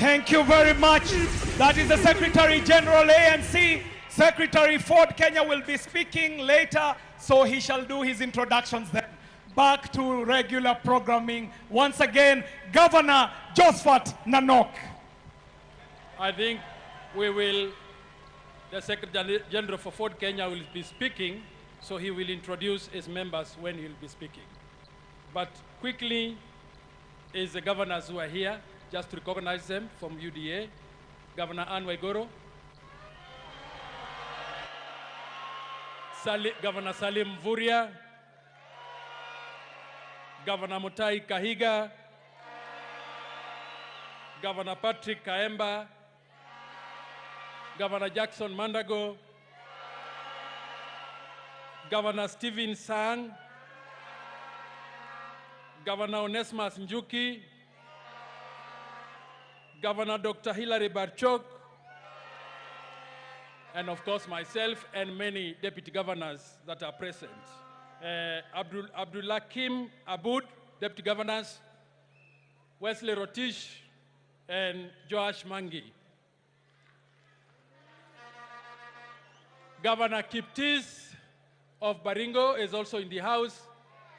Thank you very much. That is the Secretary General ANC. Secretary Ford Kenya will be speaking later, so he shall do his introductions then. Back to regular programming. Once again, Governor Josephat Nanok. I think the Secretary General for Ford Kenya will be speaking, so he will introduce his members when he will be speaking. But quickly, is the governors who are here, just to recognize them from UDA. Governor Anne Waiguru, Governor Salim Mvurya, Governor Mutahi Kahiga, Governor Patrick Kaemba, Governor Jackson Mandago, Governor Stephen Sang, Governor Onesmus Njuki, Governor Dr. Hilary Barchok, and of course myself and many deputy governors that are present. Abdullah Kim Aboud, deputy governors, Wesley Rotish, and Joash Mangi. Governor Kiptis of Baringo is also in the house,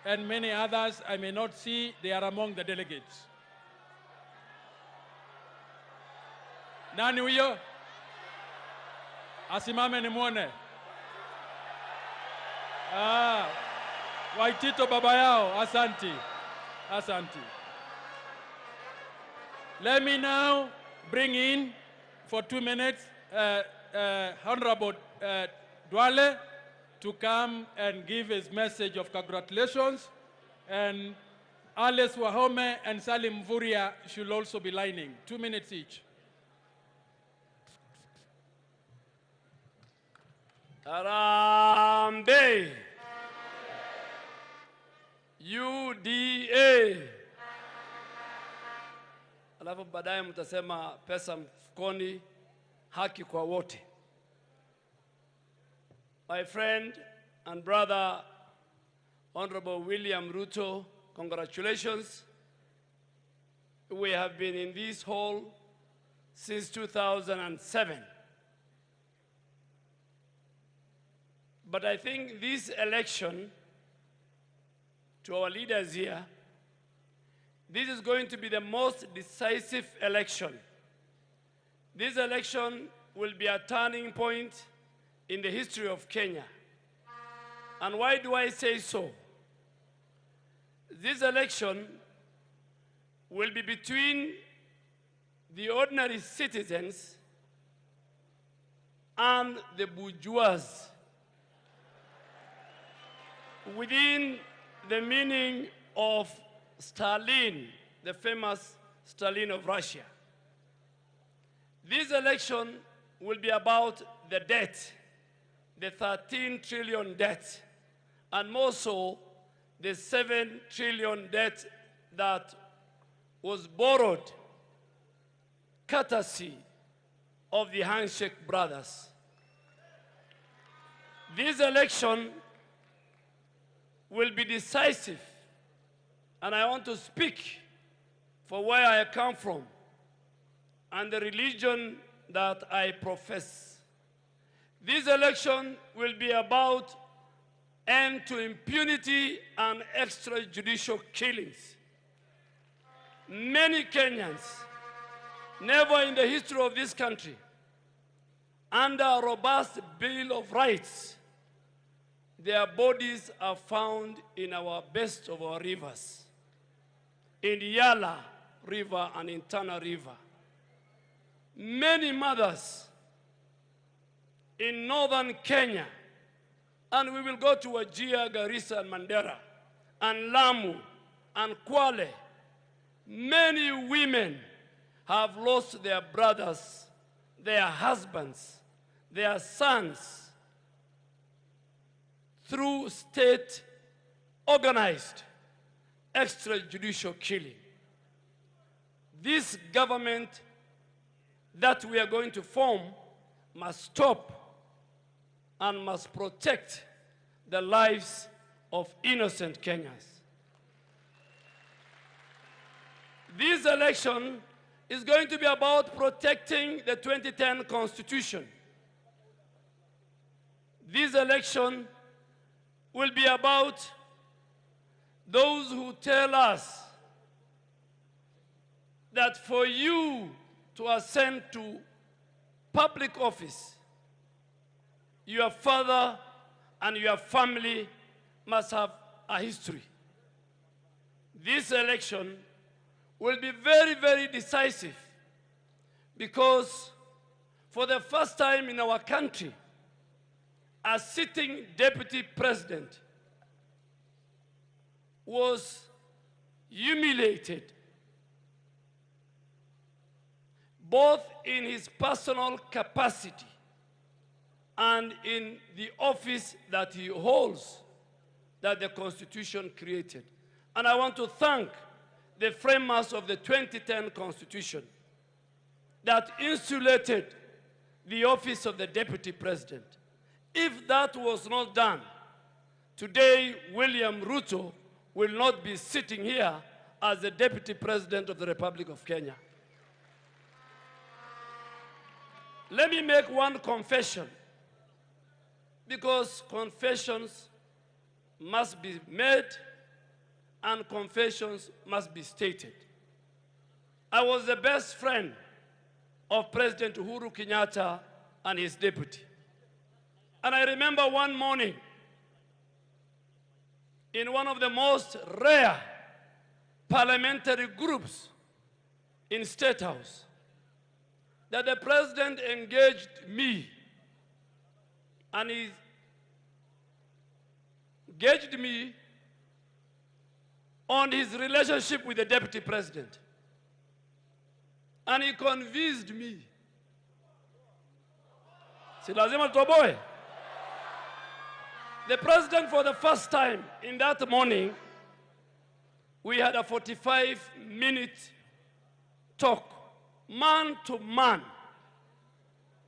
and many others I may not see. They are among the delegates. Nani huyo? Asimame nimuone. Waitito baba yao, asanti. Asanti. Let me now bring in for 2 minutes Honorable Duale to come and give his message of congratulations, and Alice Wahome and Salim Mvurya should also be lining. 2 minutes each. Harambee! UDA! Alafu baadaye mtasema pesa mfukoni, haki kwa wote. My friend and brother, Honorable William Ruto, congratulations. We have been in this hall since 2007. But I think this election, to our leaders here, this is going to be the most decisive election. This election will be a turning point in the history of Kenya. And why do I say so? This election will be between the ordinary citizens and the bourgeois, within the meaning of Stalin, the famous Stalin of Russia. This election will be about the debt, the 13 trillion debt, and more so the 7 trillion debt that was borrowed courtesy of the handshake brothers. This election will be decisive, and I want to speak for where I come from and the religion that I profess. This election will be about end to impunity and extrajudicial killings. Many Kenyans, never in the history of this country, under a robust Bill of Rights, their bodies are found in our best of our rivers, in the Yala River and in Tana River. Many mothers in northern Kenya, and we will go to Wajir, Garissa, and Mandera, and Lamu, and Kwale. Many women have lost their brothers, their husbands, their sons, through state-organized extrajudicial killing. This government that we are going to form must stop and must protect the lives of innocent Kenyans. This election is going to be about protecting the 2010 Constitution. This election will be about those who tell us that for you to ascend to public office, your father and your family must have a history. This election will be very, very decisive because for the first time in our country, a sitting deputy president was humiliated, both in his personal capacity and in the office that he holds that the Constitution created. And I want to thank the framers of the 2010 Constitution that insulated the office of the Deputy President. If that was not done, today William Ruto will not be sitting here as the Deputy President of the Republic of Kenya. Let me make one confession, because confessions must be made and confessions must be stated. I was the best friend of President Uhuru Kenyatta and his deputy. And I remember one morning in one of the most rare parliamentary groups in State House that the president engaged me, and he engaged me on his relationship with the deputy president. And he convinced me. Si lazima tutoboe. The president, for the first time in that morning, we had a 45-minute talk, man to man.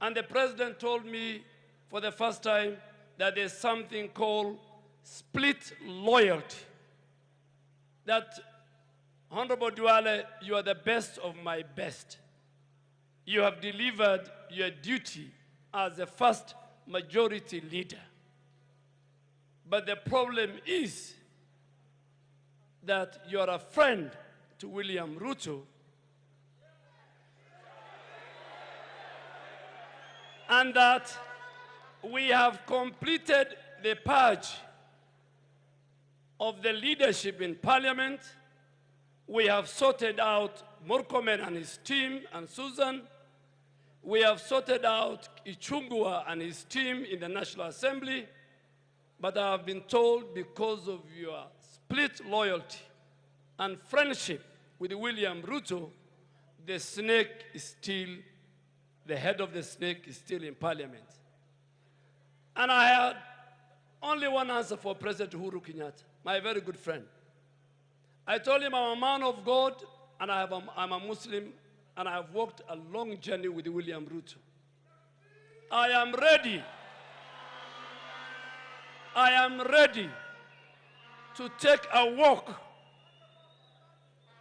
And the president told me for the first time that there's something called split loyalty. That, Honorable Duale, you are the best of my best. You have delivered your duty as the first majority leader. But the problem is that you're a friend to William Ruto, and that we have completed the purge of the leadership in Parliament. We have sorted out Murkomen and his team and Susan. We have sorted out Ichungua and his team in the National Assembly. But I have been told, because of your split loyalty and friendship with William Ruto, the snake is still, the head of the snake is still in Parliament. And I had only one answer for President Uhuru Kenyatta, my very good friend. I told him I'm a man of God, and I'm a Muslim, and I have walked a long journey with William Ruto. I am ready to take a walk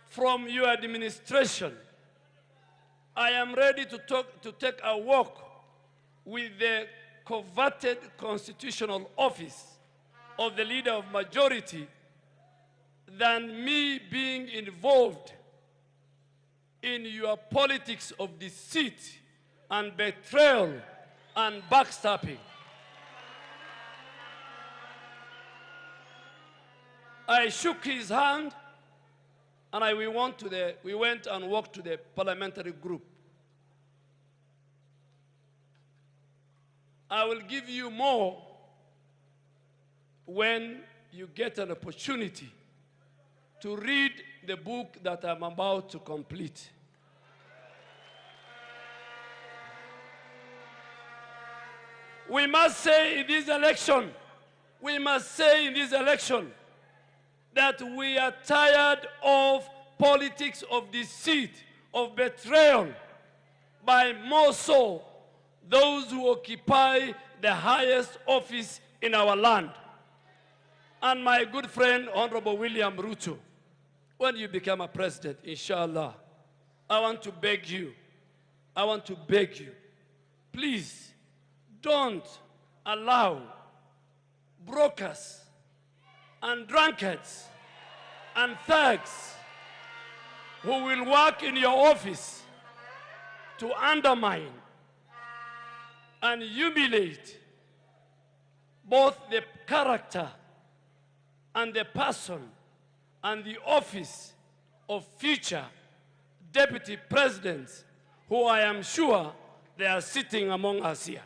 from your administration. I am ready to take a walk with the coveted constitutional office of the leader of majority than me being involved in your politics of deceit and betrayal and backstabbing. I shook his hand, and we went and walked to the parliamentary group. I will give you more when you get an opportunity to read the book that I'm about to complete. We must say in this election, that we are tired of politics of deceit, of betrayal, by more so those who occupy the highest office in our land. And my good friend, Honorable William Ruto, when you become a president, inshallah, I want to beg you, please don't allow brokers and drunkards and thugs who will work in your office to undermine and humiliate both the character and the person and the office of future deputy presidents who I am sure they are sitting among us here.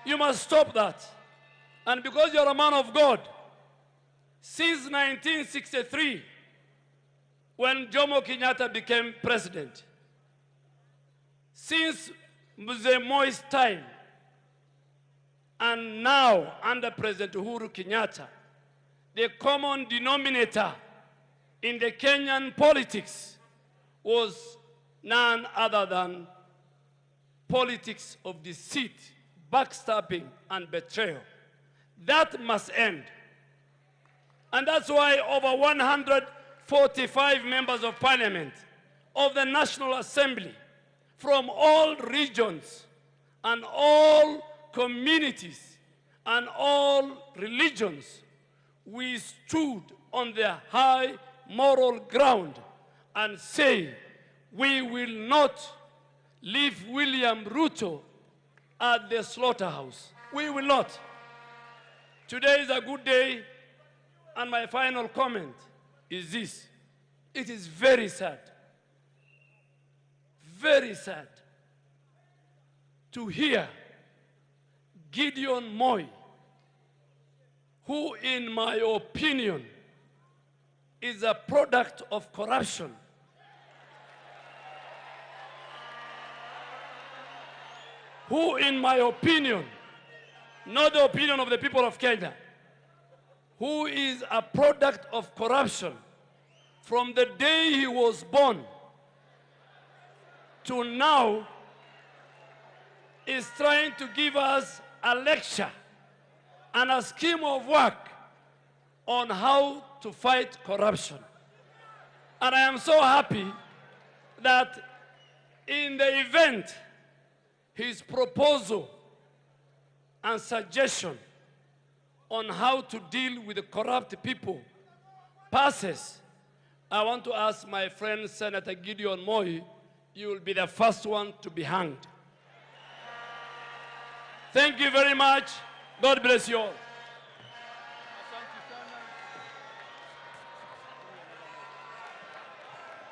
You must stop that. And because you're a man of God, since 1963, when Jomo Kenyatta became president, since Mutembei's time, and now under President Uhuru Kenyatta, the common denominator in the Kenyan politics was none other than politics of deceit, backstabbing, and betrayal. That must end. And that's why over 145 members of parliament of the National Assembly from all regions and all communities and all religions, we stood on the high moral ground and say, we will not leave William Ruto at the slaughterhouse. We will not. Today is a good day, and my final comment is this. It is very sad to hear Gideon Moi, who in my opinion is a product of corruption, who in my opinion, not the opinion of the people of Kenya, who is a product of corruption from the day he was born to now, is trying to give us a lecture and a scheme of work on how to fight corruption. And I am so happy that in the event his proposal and suggestion on how to deal with the corrupt people passes, I want to ask my friend Senator Gideon Moi, you will be the first one to be hanged. Thank you very much. God bless you all.